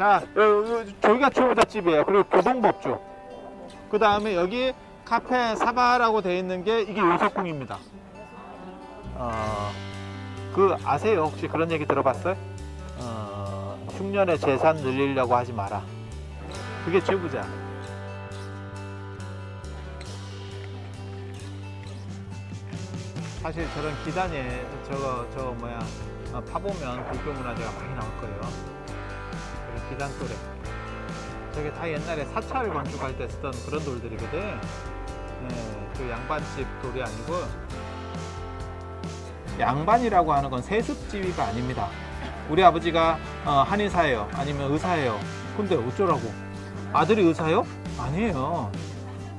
자, 저기가 초보자집이에요. 그리고 교동법주. 그 다음에 여기 카페 사바라고 되어 있는 게 이게 요석궁입니다. 그 아세요? 혹시 그런 얘기 들어봤어요? 흉년에 재산 늘리려고 하지 마라. 그게 제부자. 사실 저런 기단에 저거 뭐야 파보면 불교 문화재가 많이 나올 거예요. 그런 기단 돌에. 저게 다 옛날에 사찰을 건축할 때 쓰던 그런 돌들이거든. 네, 그 양반집 돌이 아니고, 양반이라고 하는 건 세습지위가 아닙니다. 우리 아버지가 한의사예요, 아니면 의사예요. 근데 어쩌라고? 아들이 의사요? 아니에요.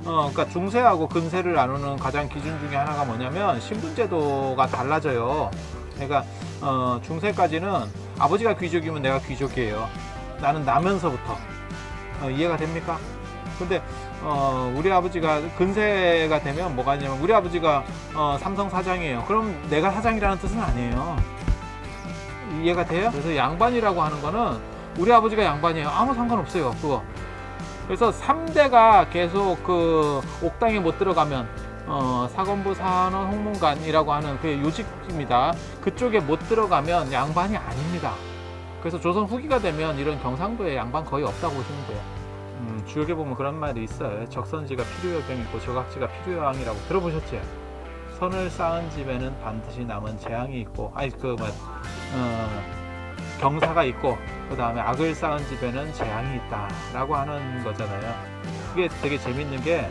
그러니까 중세하고 근세를 나누는 가장 기준 중에 하나가 뭐냐면 신분제도가 달라져요. 그러니까 중세까지는 아버지가 귀족이면 내가 귀족이에요. 나는 나면서부터. 이해가 됩니까? 근데 우리 아버지가 근세가 되면 뭐가 있냐면 우리 아버지가 삼성 사장이에요. 그럼 내가 사장이라는 뜻은 아니에요. 이해가 돼요? 그래서 양반이라고 하는 거는 우리 아버지가 양반이에요. 아무 상관없어요, 그거. 그래서 3대가 계속 그 옥당에 못 들어가면 사건부 사원 홍문관이라고 하는 그 요직입니다. 그쪽에 못 들어가면 양반이 아닙니다. 그래서 조선 후기가 되면 이런 경상도에 양반 거의 없다고 보시면 돼요. 주역에 보면 그런 말이 있어요. 적선지가 필요여병이 있고 저각지가 필요여왕이라고 들어보셨지? 선을 쌓은 집에는 반드시 남은 재앙이 있고, 경사가 있고, 그 다음에 악을 쌓은 집에는 재앙이 있다 라고 하는 거잖아요. 그게 되게 재밌는 게,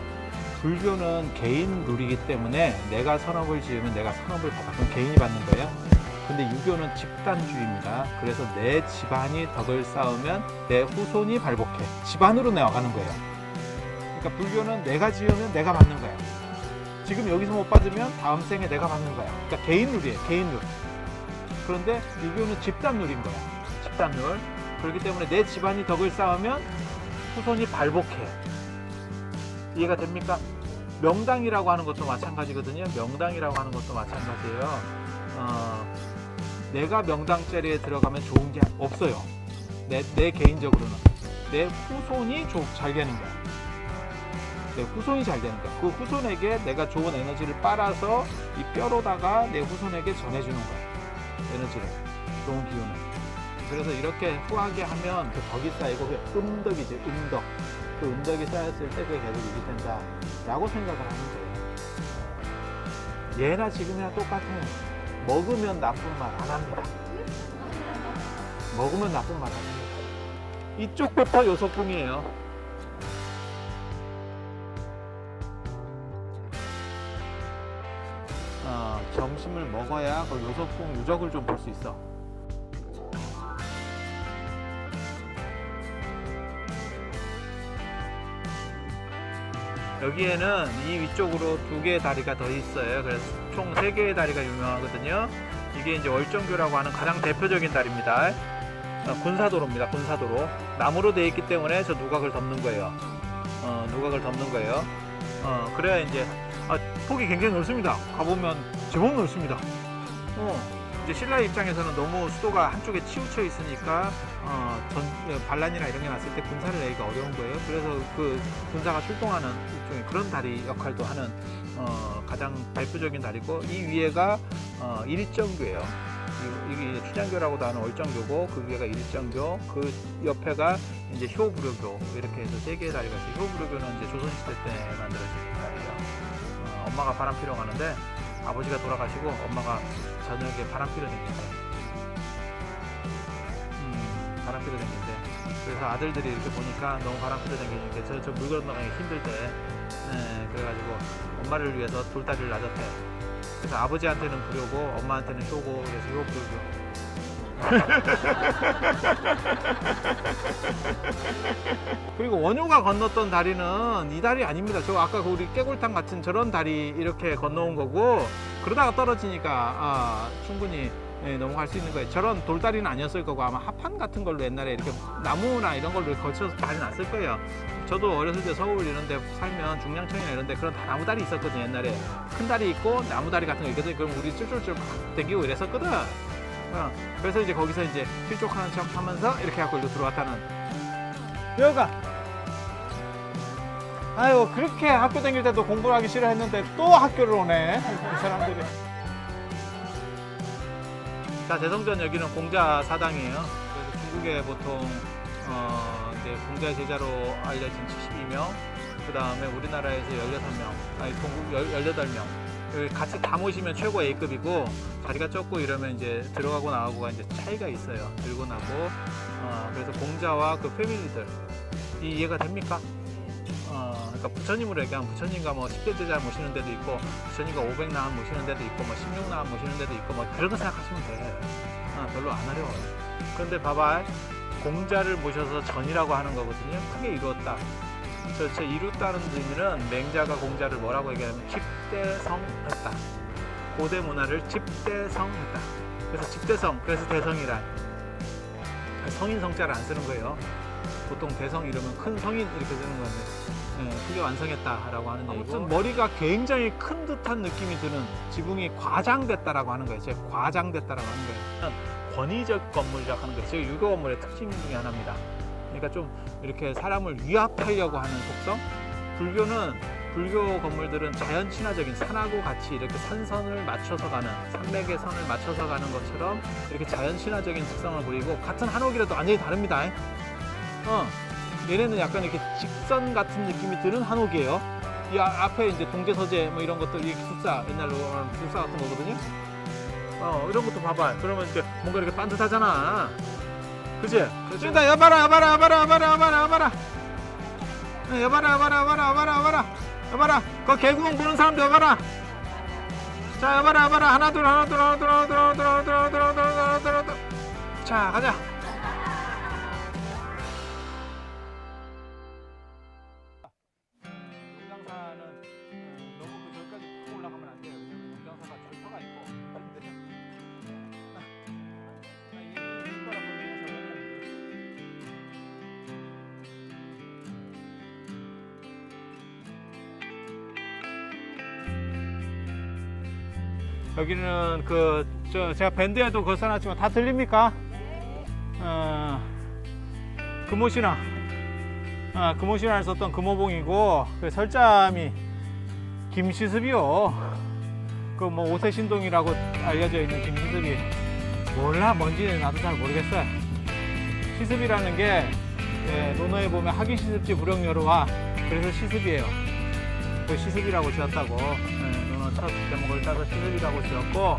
불교는 개인 룰이기 때문에 내가 선업을 지으면 내가 선업을 받아. 그럼 개인이 받는 거예요. 근데 유교는 집단주의입니다. 그래서 내 집안이 덕을 쌓으면 내 후손이 발복해. 집안으로 나가는 거예요. 그러니까 불교는 내가 지으면 내가 받는 거예요. 지금 여기서 못 받으면 다음 생에 내가 받는 거야. 그러니까 개인 룰이에요. 개인 룰. 그런데 유교는 집단 룰인 거야. 집단 룰. 그렇기 때문에 내 집안이 덕을 쌓으면 후손이 발복해. 이해가 됩니까? 명당이라고 하는 것도 마찬가지거든요. 명당이라고 하는 것도 마찬가지예요. 내가 명당 자리에 들어가면 좋은 게 없어요. 내 개인적으로는. 내 후손이 잘 되는 거야. 내 후손이 잘 되는 거야. 그 후손에게 내가 좋은 에너지를 빨아서 이 뼈로다가 내 후손에게 전해주는 거야. 에너지를. 좋은 기운을. 그래서 이렇게 후하게 하면 그 덕이 쌓이고 그게 음덕이지, 음덕. 그 음덕이 쌓였을 때 그게 계속 유지된다 라고 생각을 하는 거예요. 예나 지금이나 똑같아요. 먹으면 나쁜 말 안 합니다. 먹으면 나쁜 말 안 합니다. 이쪽부터 요석궁이에요. 점심을 먹어야 그 요석궁 유적을 좀 볼 수 있어. 여기에는 이 위쪽으로 2개의 다리가 더 있어요. 그래서 총 3개의 다리가 유명하거든요. 이게 이제 월정교라고 하는 가장 대표적인 다리입니다. 군사도로입니다. 군사도로. 나무로 되어 있기 때문에 저 누각을 덮는 거예요. 누각을 덮는 거예요. 그래야 이제 폭이 굉장히 넓습니다. 가보면 제법 넓습니다. 이제 신라의 입장에서는 너무 수도가 한쪽에 치우쳐 있으니까 반란이나 이런 게 났을 때 군사를 내기가 어려운 거예요. 그래서 그 군사가 출동하는 일종의 그런 다리 역할도 하는 가장 대표적인 다리고, 이 위에가 일정교예요. 이게 추장교라고도 하는 월정교고, 그 위에가 일정교, 그 옆에가 이제 효부료교, 이렇게 해서 3개의 다리가 있어요. 효부료교는 이제 조선시대 때 만들어진 다리예요. 엄마가 바람 피러 가는데 아버지가 돌아가시고 엄마가 저녁에 바람 피러 다니는데 바람 피러 다니는데, 그래서 아들들이 이렇게 보니까 너무 바람 피러 다니니까 저 물 건너가기 힘들 때 그래가지고 엄마를 위해서 돌다리를 놔줬대. 그래서 아버지한테는 불효고 엄마한테는 효고, 그래서 효불효. 그리고 원효가 건넜던 다리는 이 다리 아닙니다. 저 아까 우리 깨골탕 같은 저런 다리 이렇게 건너온 거고, 그러다가 떨어지니까 충분히 넘어갈 수 있는 거예요. 저런 돌다리는 아니었을 거고, 아마 합판 같은 걸로 옛날에 이렇게 나무나 이런 걸로 거쳐서 다리 났을 거예요. 저도 어렸을 때 서울 이런 데 살면 중량천이나 이런 데 그런 나무 다리 있었거든요. 옛날에 큰 다리 있고 나무 다리 같은 거 있거든요. 그럼 우리 쫄쫄쫄 막 당기고 이랬었거든. 그래서 이제 거기서 이제 필족하는 척 하면서 이렇게 하고 일로 들어왔다는 여가. 아유, 그렇게 학교 다닐 때도 공부를 하기 싫어했는데 또 학교를 오네, 이 사람들이. 자, 대성전 여기는 공자 사당이에요. 그래서 중국에 보통 이제 공자 제자로 알려진 72명, 그 다음에 우리나라에서 16명, 아니 동국 18명. 여기 같이 다 모시면 최고 A급이고, 자리가 좁고 이러면 이제 들어가고 나가고가 이제 차이가 있어요. 들고 나고. 그래서 공자와 그 패밀리들 이해가 됩니까? 그러니까 부처님으로 얘기하면 부처님과 뭐 10대 제자 모시는 데도 있고, 부처님과 500나암 모시는 데도 있고, 뭐 16나암 모시는 데도 있고, 뭐 그런 거 생각하시면 돼. 별로 안 어려워요. 그런데 봐봐, 공자를 모셔서 전이라고 하는 거거든요. 크게 이루었다. 저 이뤘다는 의미는 맹자가 공자를 뭐라고 얘기하냐면 집대성했다. 고대 문화를 집대성했다. 그래서 집대성, 그래서 대성이란 성인 성자를 안 쓰는 거예요. 보통 대성 이러면 큰 성인 이렇게 쓰는 건데, 크게 완성했다라고 하는 얘기고, 아무튼 머리가 굉장히 큰 듯한 느낌이 드는 지붕이 과장됐다라고 하는 거예요. 제가 과장됐다라고 하는 거예요. 권위적 건물이라고 하는 거예요. 제가 유교 건물의 특징 중에 하나입니다. 그러니까 좀 이렇게 사람을 위압하려고 하는 속성. 불교 건물들은 자연 친화적인 산하고 같이 이렇게 산선을 맞춰서 가는, 산맥의 선을 맞춰서 가는 것처럼 이렇게 자연 친화적인 특성을 보이고, 같은 한옥이라도 완전히 다릅니다. 얘네는 약간 이렇게 직선 같은 느낌이 드는 한옥이에요. 이 앞에 이제 동제서재 뭐 이런 것들, 이 기숙사, 옛날로 말하면 기숙사 같은 거거든요. 이런 것도 봐봐. 그러면 이제 뭔가 이렇게 반듯하잖아. 그치? 그러니까 여봐라. 여봐라. 그 개구멍 보는 사람도 여봐라. 자, 여봐라. 하나, 둘. 자, 가자. 용장사는 너무 그 저기까지 팍 올라가면 안 돼요. 왜냐면 용장사가 절터가 있고. 여기는 제가 밴드에도 그거 써놨지만 다 들립니까? 금오신화. 금오신화를 썼던 금오봉이고, 그 설잠이 김시습이요. 그 뭐 오세신동이라고 알려져 있는 김시습이 몰라, 뭔지는 나도 잘 모르겠어요. 시습이라는 게 논어에 보면 하기시습지 불영여로와, 그래서 시습이에요. 그 시습이라고 지었다고. 논어 첫 대목을 따서 시습이라고 지었고,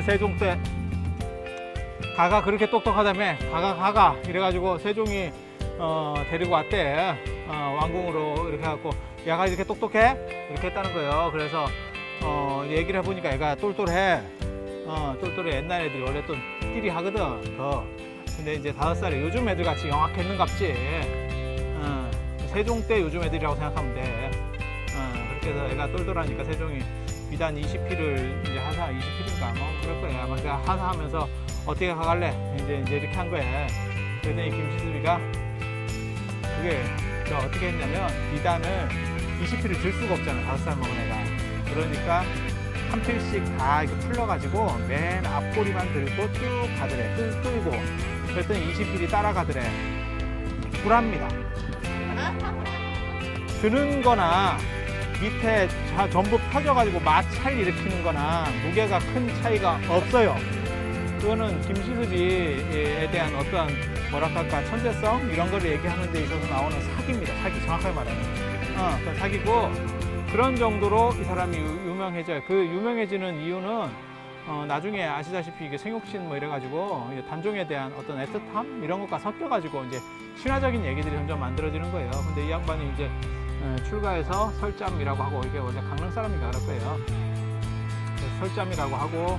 세종 때 가가 그렇게 똑똑하다며, 가가 이래가지고 세종이 데리고 왔대. 왕궁으로 이렇게 해갖고, 야가 이렇게 똑똑해? 이렇게 했다는 거예요. 그래서 얘기를 해보니까 얘가 똘똘해. 똘똘해. 옛날 애들이 원래 또 띠리 하거든. 근데 이제 5살에 요즘 애들 같이 영악했는갑지. 세종 때 요즘 애들이라고 생각하면 돼. 그렇게 해서 애가 똘똘하니까 세종이 비단 20필을 이제 하사, 20필인가 뭐 그럴 거야. 아마 그냥 하사하면서 어떻게 가갈래? 이제 이렇게 한 거야. 그랬더니 김시습이가 그게 어떻게 했냐면, 비단을 20필을 들 수가 없잖아, 5살 먹은 애가. 그러니까 한 필씩 다 이렇게 풀러가지고 맨 앞꼬리만 들고 쭉 가더래. 끌고. 그랬더니 20필이 따라가더래. 불합니다. 드는 거나 밑에 전부 펴져가지고 마찰 일으키는 거나 무게가 큰 차이가 없어요. 그거는 김시습이에 대한 어떤 뭐랄까 천재성 이런 거를 얘기하는 데 있어서 나오는 사기입니다. 사기, 정확하게 말하면. 그건 사기고, 그런 정도로 이 사람이 유명해져요. 그 유명해지는 이유는 나중에 아시다시피 이게 생육신 뭐 이래가지고 단종에 대한 어떤 애틋함 이런 것과 섞여가지고 이제 신화적인 얘기들이 점점 만들어지는 거예요. 근데 이 양반이 이제 출가해서 설잠이라고 하고, 이게 원래 강릉 사람인가 그럴 거예요. 설잠이라고 하고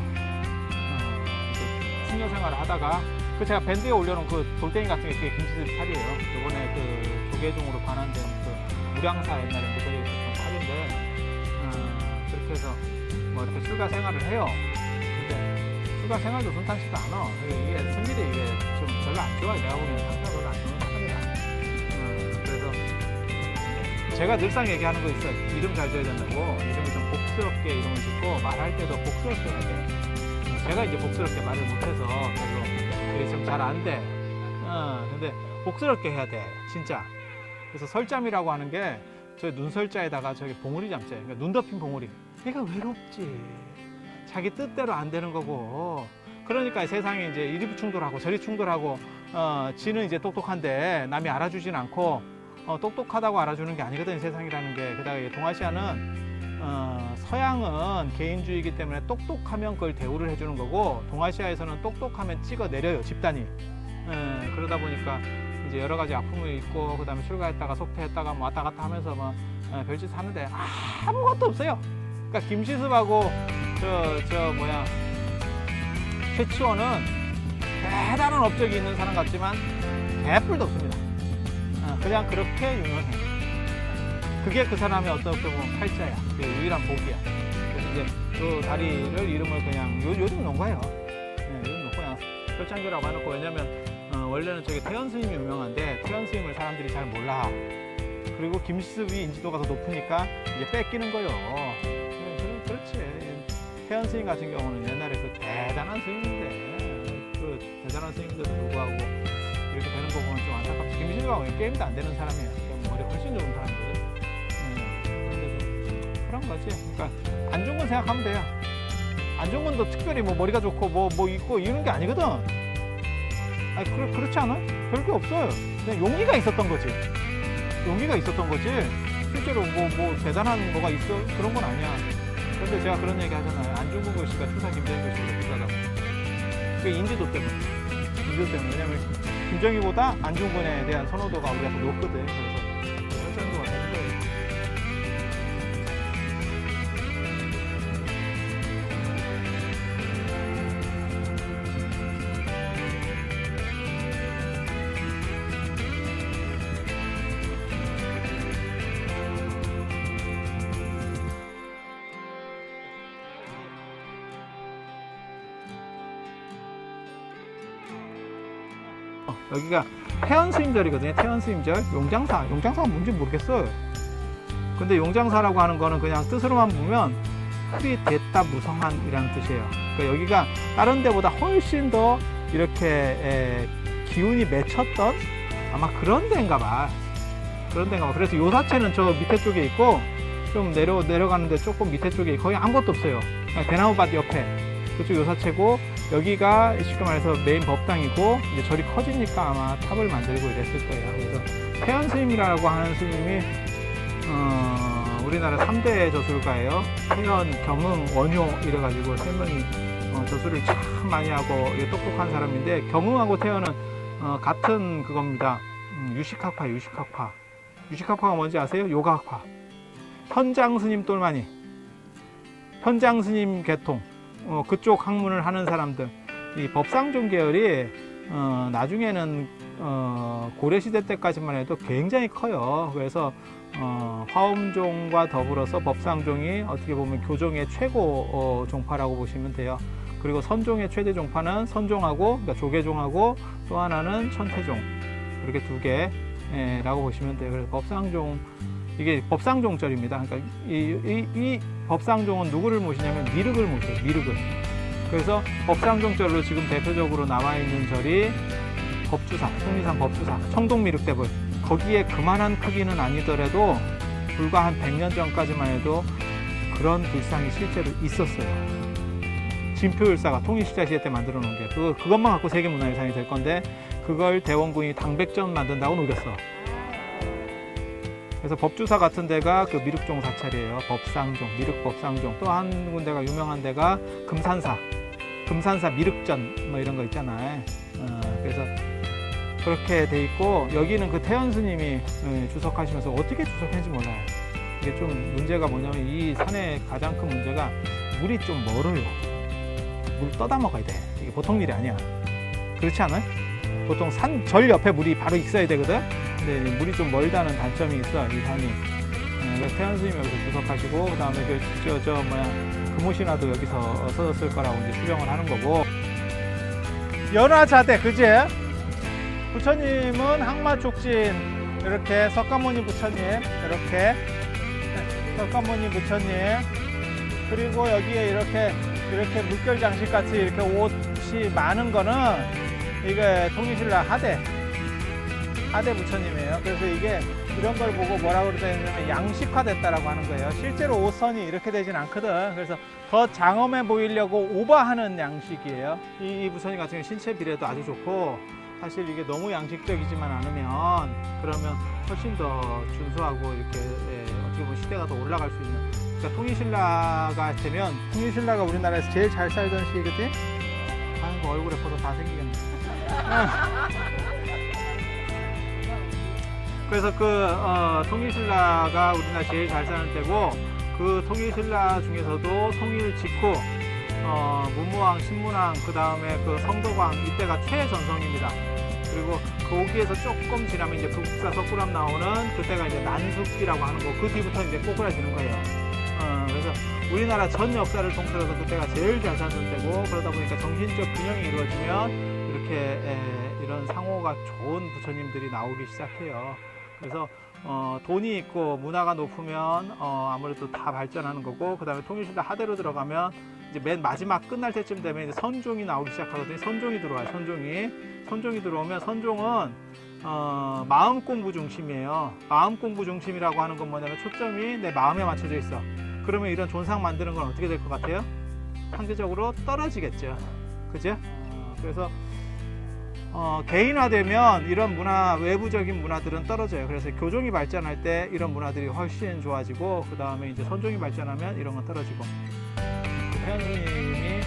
이제 승려 생활을 하다가, 제가 밴드에 올려놓은 그 돌덩이 같은 게 그게 김시습 살이에요. 이번에 그 조계종으로 반환된 그 무량사 옛날에 묻어져 있었던 살인데, 그렇게 해서 뭐 이렇게 출가 생활을 해요. 근데 출가 생활도 순탄치도 않아. 이게 성질이 이게 좀 별로 안 좋아요. 내가 보기엔 상태가 별로 안 좋은 사람이야. 그래서 제가 늘상 얘기하는 거 있어요. 이름 잘 줘야 된다고. 이름을 좀 복스럽게 이름을 짓고, 말할 때도 복스럽게 해야 돼. 제가 이제 복스럽게 말을 못해서 별로 이게 좀 잘 안 돼. 근데 복스럽게 해야 돼, 진짜. 그래서 설잠이라고 하는 게 저 눈설자에다가 저기 봉우리 잠자, 그러니까 눈 덮인 봉우리. 얘가 외롭지. 자기 뜻대로 안 되는 거고. 그러니까 세상에 이제 이리 충돌하고 저리 충돌하고, 지는 이제 똑똑한데 남이 알아주진 않고, 똑똑하다고 알아주는 게 아니거든, 세상이라는 게. 그다음에 동아시아는 서양은 개인주의이기 때문에 똑똑하면 그걸 대우를 해주는 거고, 동아시아에서는 똑똑하면 찍어 내려요, 집단이. 그러다 보니까 이제 여러 가지 아픔이 있고, 그 다음에 출가했다가 속퇴했다가 뭐 왔다 갔다 하면서 뭐 별짓 하는데 아무것도 없어요. 그러니까 김시습하고 최치원은 대단한 업적이 있는 사람 같지만 개뿔도 없습니다. 그냥 그렇게 유명해. 그게 그 사람의 어떻게 보면 팔자야. 그게 유일한 복이야. 그래서 이제 그 다리를 이름을 그냥 요즘 놓은 거예요. 요즘 놓고 그냥 설창교라고 해놓고. 왜냐면 원래는 저기 태연 스님이 유명한데 태연 스님을 사람들이 잘 몰라. 그리고 김시습이 인지도가 더 높으니까 이제 뺏기는 거요. 그렇지. 태연 스님 같은 경우는 옛날에 그 대단한 스님인데, 그 대단한 스님인데도 불구하고 이렇게 되는 거 보면 좀 안타깝지. 김시습하고 게임도 안 되는 사람이야. 머리 훨씬 좋은 사람이거든. 그런데도 그런 거지. 그러니까 안중근 생각하면 돼요. 안중근도 특별히 뭐 머리가 좋고 뭐 있고 이런 게 아니거든. 아니, 그렇지 않아? 별게 없어요. 그냥 용기가 있었던 거지. 용기가 있었던 거지. 실제로 뭐 대단한 뭐가 있어? 그런 건 아니야. 그런데 제가 그런 얘기 하잖아요. 안중근 글씨가 추사 김정희 글씨보다 비싸다고. 그게 인지도 때문에. 왜냐면 김정희보다 안중근에 대한 선호도가 우리가 더 높거든. 그래서 그 정도가 되는 거예요. 여기가 태연스님절이거든요. 태연스님절. 용장사가 뭔지 모르겠어요. 근데 용장사라고 하는 거는 그냥 뜻으로만 보면 풀이 됐다 무성한이라는 뜻이에요. 그러니까 여기가 다른 데보다 훨씬 더 이렇게 기운이 맺혔던 아마 그런 데인가 봐. 그래서 요사체는 저 밑에 쪽에 있고, 좀 내려가는데 조금 밑에 쪽에 거의 아무것도 없어요. 그냥 대나무밭 옆에. 그쪽 요사체고, 여기가 쉽게 말해서 메인 법당이고, 이제 절이 커지니까 아마 탑을 만들고 이랬을 거예요. 그래서 태연 스님이라고 하는 스님이 우리나라 3대 저술가예요. 태연, 경흥, 원효 이래가지고 세 명이 저술을 참 많이 하고 똑똑한 사람인데, 경흥하고 태연은 같은 그겁니다. 유식학파. 유식학파가 뭔지 아세요? 요가학파. 현장 스님 똘마니, 현장 스님 계통, 그쪽 학문을 하는 사람들. 이 법상종 계열이 나중에는 고려시대 때까지만 해도 굉장히 커요. 그래서 화엄종과 더불어서 법상종이 어떻게 보면 교종의 최고 종파라고 보시면 돼요. 그리고 선종의 최대 종파는 선종하고, 그러니까 조계종하고, 또 하나는 천태종, 이렇게 두 개라고 보시면 돼요. 그래서 법상종, 이게 법상종절입니다. 그러니까 이 법상종은 누구를 모시냐면 미륵을 모셔요. 미륵을. 그래서 법상종절로 지금 대표적으로 나와 있는 절이 법주사, 통리산 법주사, 청동미륵대불. 거기에 그만한 크기는 아니더라도 불과 한 100년 전까지만 해도 그런 불상이 실제로 있었어요. 진표율사가 통일십자시대 때 만들어 놓은 게 그것만 갖고 세계문화유산이 될 건데, 그걸 대원군이 당백전 만든다고 녹였어. 그래서 법주사 같은 데가 그 미륵종 사찰이에요. 법상종, 미륵법상종. 또 한 군데가 유명한 데가 금산사 미륵전 뭐 이런 거 있잖아요. 그래서 그렇게 돼 있고, 여기는 그 태연 스님이 주석하시면서 어떻게 주석했는지 몰라요. 이게 좀 문제가 뭐냐면, 이 산의 가장 큰 문제가 물이 좀 멀어요. 물 떠다 먹어야 돼. 이게 보통 일이 아니야. 그렇지 않아요? 보통 절 옆에 물이 바로 있어야 되거든. 근데 물이 좀 멀다는 단점이 있어, 이 산이. 그래서 태연 스님이 여기서 주석하시고, 그 다음에 금오신화도 여기서 써졌을 거라고 이제 추정을 하는 거고. 연화자대, 그지? 부처님은 항마촉진, 이렇게 석가모니 부처님, 이렇게 석가모니 부처님, 그리고 여기에 이렇게 물결 장식 같이 이렇게 옷이 많은 거는 이게 통일신라 하대. 하대 부처님이에요. 그래서 이게 이런 걸 보고 뭐라고 그러냐면 양식화됐다라고 하는 거예요. 실제로 옷선이 이렇게 되진 않거든. 그래서 더 장엄해 보이려고 오버하는 양식이에요. 이 부처님 같은 경우 신체 비례도 아주 좋고, 사실 이게 너무 양식적이지만 않으면 그러면 훨씬 더 준수하고 이렇게 어떻게 보면 시대가 더 올라갈 수 있는. 그러니까 통일신라가 되면, 통일신라가 우리나라에서 제일 잘 살던 시기거든. 아이고 얼굴에 벌써 다 생기겠네. 그래서 통일신라가 우리나라 제일 잘 사는 때고, 그 통일신라 중에서도 통일 직후 문무왕, 신문왕, 그 다음에 그 성덕왕, 이때가 최전성입니다. 그리고 거기에서 조금 지나면 이제 북사 석굴암 나오는 그때가 이제 난숙기라고 하는 거, 그 뒤부터 이제 꼬꾸라지는 거예요. 그래서 우리나라 전 역사를 통틀어서 그때가 제일 잘 사는 때고, 그러다 보니까 정신적 균형이 이루어지면 이렇게 이런 상호가 좋은 부처님들이 나오기 시작해요. 그래서 돈이 있고 문화가 높으면 아무래도 다 발전하는 거고, 그 다음에 통일신라 하대로 들어가면 이제 맨 마지막 끝날 때쯤 되면 이제 선종이 나오기 시작하거든요. 선종이 들어와요. 선종이 들어오면, 선종은 마음 공부 중심이에요. 마음 공부 중심이라고 하는 건 뭐냐면 초점이 내 마음에 맞춰져 있어. 그러면 이런 존상 만드는 건 어떻게 될 것 같아요? 상대적으로 떨어지겠죠. 그죠? 그래서 개인화되면 이런 문화, 외부적인 문화들은 떨어져요. 그래서 교종이 발전할 때 이런 문화들이 훨씬 좋아지고, 그 다음에 이제 선종이 발전하면 이런 건 떨어지고. 태연 스님이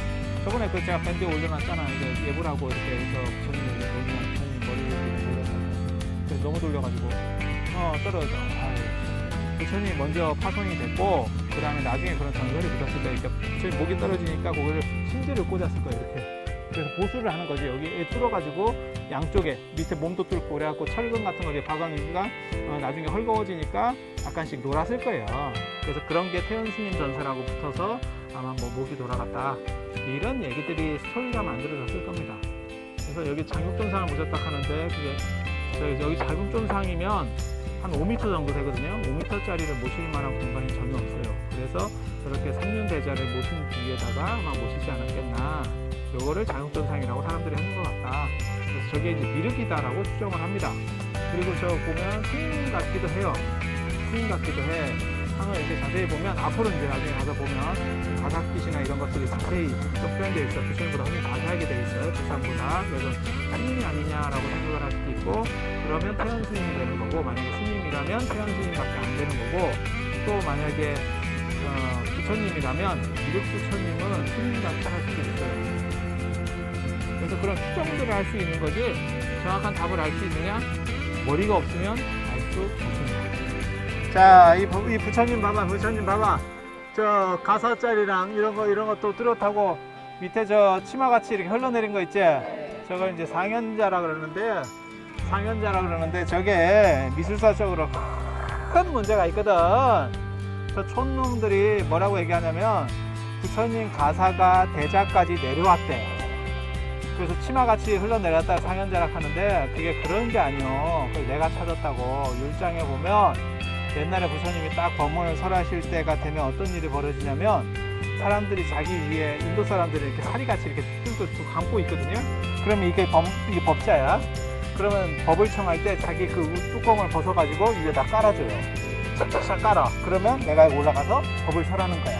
저번에 그 제가 밴드에 올려놨잖아. 이제 예불하고 이렇게 해서 부처님 머리를 돌려놨는데, 그래서 너무 돌려가지고 떨어져. 부처님이 먼저 파손이 됐고, 그 다음에 나중에 그런 전설이 붙었을 때 이렇게 부처님 목이 떨어지니까 그거를 심지를 꽂았을 거예요. 이렇게. 그래서 보수를 하는 거지. 여기 뚫어가지고 양쪽에 밑에 몸도 뚫고, 그래갖고 철근 같은 거 박아놓으니까 나중에 헐거워지니까 약간씩 놀았을 거예요. 그래서 그런 게 태연 스님 전설하고 붙어서 아마 뭐 목이 돌아갔다, 이런 얘기들이 스토리가 만들어졌을 겁니다. 그래서 여기 장육존상을 모셨다 하는데, 그게 여기 장육존상이면 한 5m 정도 되거든요. 5m짜리를 모실 만한 공간이 전혀 없어요. 그래서 저렇게 삼륜대자를 모신 뒤에다가 아마 모시지 않았겠나. 요거를 장육존상이라고 사람들이 하는 것 같다. 그래서 저게 이제 미륵이다라고 추정을 합니다. 그리고 저 보면 스님 같기도 해요. 스님 같기도 해. 상을 이렇게 자세히 보면, 앞으로 이제 나중에 가서 보면 가삭빛이나 이런 것들이 자세히 표현되어 있어요. 부처님보다 훨씬 자세하게 되어 있어요. 부산보다. 그래서 스님이 아니냐라고 생각을 할 수도 있고, 그러면 태연 스님이 되는 거고, 만약에 스님이라면 태연 스님밖에 안 되는 거고, 또 만약에 부처님이라면 미륵 부처님은 스님같이 할 수도 있어요. 그래서 그런 추정들을 할 수 있는 거지, 정확한 답을 알 수 있느냐? 머리가 없으면 알 수 없습니다. 자, 이 부처님 봐봐, 부처님 봐봐. 저 가사짜리랑 이런 것도 뚜렷하고, 밑에 저 치마같이 이렇게 흘러내린 거 있지? 저걸 이제 상현자라 그러는데, 저게 미술사적으로 큰 문제가 있거든. 저 촌놈들이 뭐라고 얘기하냐면, 부처님 가사가 대자까지 내려왔대. 그래서 치마같이 흘러내렸다 상현자락 하는데, 그게 그런 게 아니요. 그걸 내가 찾았다고. 율장에 보면 옛날에 부처님이 딱 법문을 설하실 때가 되면 어떤 일이 벌어지냐면, 사람들이 자기 위에, 인도 사람들이 이렇게 사리같이 이렇게 뚫뚫 감고 있거든요. 그러면 이게 법자야. 그러면 법을 청할 때 자기 그 뚜껑을 벗어가지고 위에다 깔아줘요. 착착착 깔아. 그러면 내가 올라가서 법을 설하는 거야.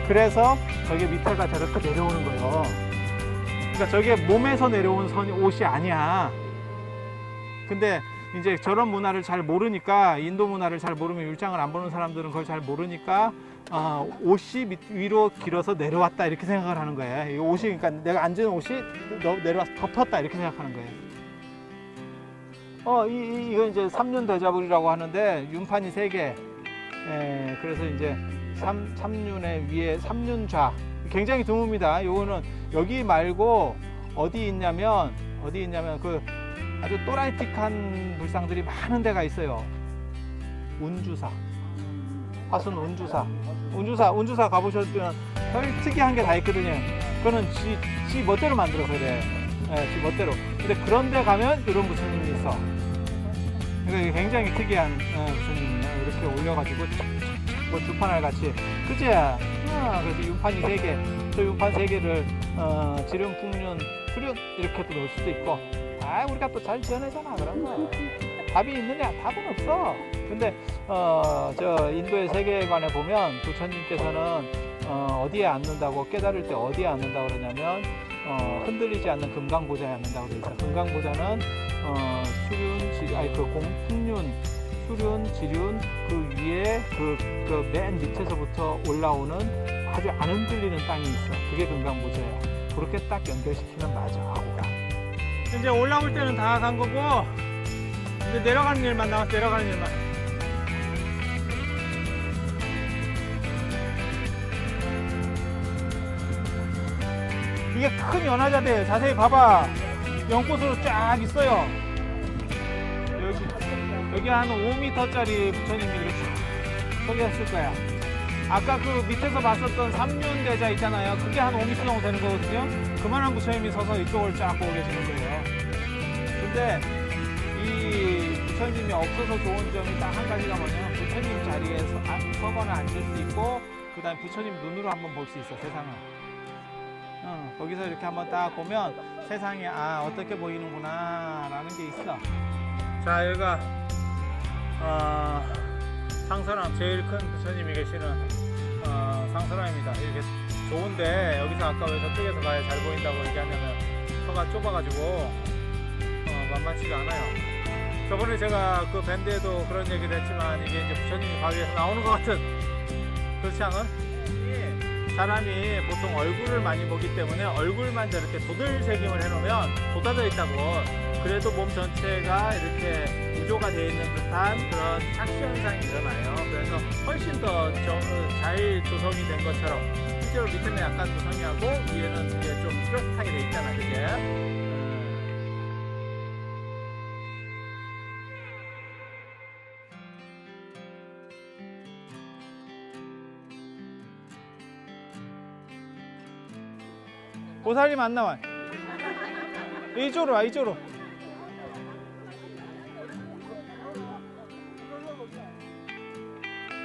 그래서 저게 밑에가 저렇게 내려오는 거예요. 그러니까 저게 몸에서 내려온 옷이 아니야. 근데 이제 저런 문화를 잘 모르니까, 인도 문화를 잘 모르면, 율장을 안 보는 사람들은 그걸 잘 모르니까 옷이 위로 길어서 내려왔다 이렇게 생각을 하는 거예요. 이 옷이, 그러니까 내가 앉은 옷이 내려와서 덮었다 이렇게 생각하는 거예요. 이거 이제 삼륜대자불이라고 하는데, 윤판이 3개. 그래서 이제 삼륜의 위에 삼륜좌. 굉장히 드뭅니다. 요거는 여기 말고 어디 있냐면 그 아주 또라이틱한 불상들이 많은 데가 있어요. 운주사, 화순 운주사 가보셨으면 별 특이한 게 다 있거든요. 그거는 지 멋대로 만들어서 그래. 지 멋대로. 근데 그런 데 가면 이런 부처님이 있어. 그러니까 굉장히 특이한 부처님이에요. 이렇게 올려가지고 뭐 주판알 같이. 그치? 그래서 윤판이 3개. 저 윤판 3개를 지름, 풍륜, 수륜 이렇게도 넣을 수도 있고. 우리가 또 잘 지어내잖아, 그런 거. 답이 있느냐? 답은 없어. 근데 저 인도의 세계관에 보면 부처님께서는 어디에 앉는다고, 깨달을 때 어디에 앉는다고 그러냐면 흔들리지 않는 금강보좌에 앉는다고 그러죠. 금강보좌는 풍륜, 수륜, 지륜 그 위에 그 맨 밑에서부터 올라오는 아주 안 흔들리는 땅이 있어. 그게 금강보좌야. 그렇게 딱 연결시키면 맞아. 하고가. 이제 올라올 때는 다 간 거고 이제 내려가는 일만 남았어. 내려가는 일만. 이게 큰 연화자대예요. 자세히 봐봐. 연꽃으로 쫙 있어요. 여기 한 5m짜리 부처님이 이렇게 서 계셨을 거야. 아까 그 밑에서 봤었던 삼륜대자 있잖아요. 그게 한 5m 정도 되는 거거든요. 그만한 부처님이 서서 이쪽을 쫙 보고 계시는 거예요. 근데 이 부처님이 없어서 좋은 점이 딱 한 가지가 뭐냐면 부처님 자리에 서거나 앉을 수 있고, 그 다음에 부처님 눈으로 한번 볼 수 있어, 세상을. 거기서 이렇게 한번 딱 보면 세상이 어떻게 보이는구나 라는 게 있어. 자, 여기가 상설암, 제일 큰 부처님이 계시는 상설암입니다. 이렇게 좋은데 여기서 아까 왜 저쪽에서 가야 잘 보인다고 얘기하냐면 터가 좁아가지고 만만치가 않아요. 저번에 제가 그 밴드에도 그런 얘기를 했지만 이게 이제 부처님이 바위에서 나오는 것 같은, 그렇지 않은? 사람이 보통 얼굴을 많이 보기 때문에 얼굴만 저렇게 도들새김을 해놓으면 돋아져 있다고, 그래도 몸 전체가 이렇게 구조가 되어 있는 듯한 그런 착시 현상이 일어나요. 그래서 훨씬 더 잘 조성이 된 것처럼, 실제로 밑에는 약간 두성이하고 위에는 이게 좀 뚜렷하게 되어 있잖아, 그게. 보살님 안 나와. 이쪽으로 와, 이쪽으로.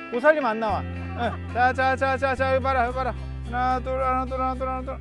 보살님 안 나와. 자, 여기 봐라, 여기 봐라. 하나, 둘.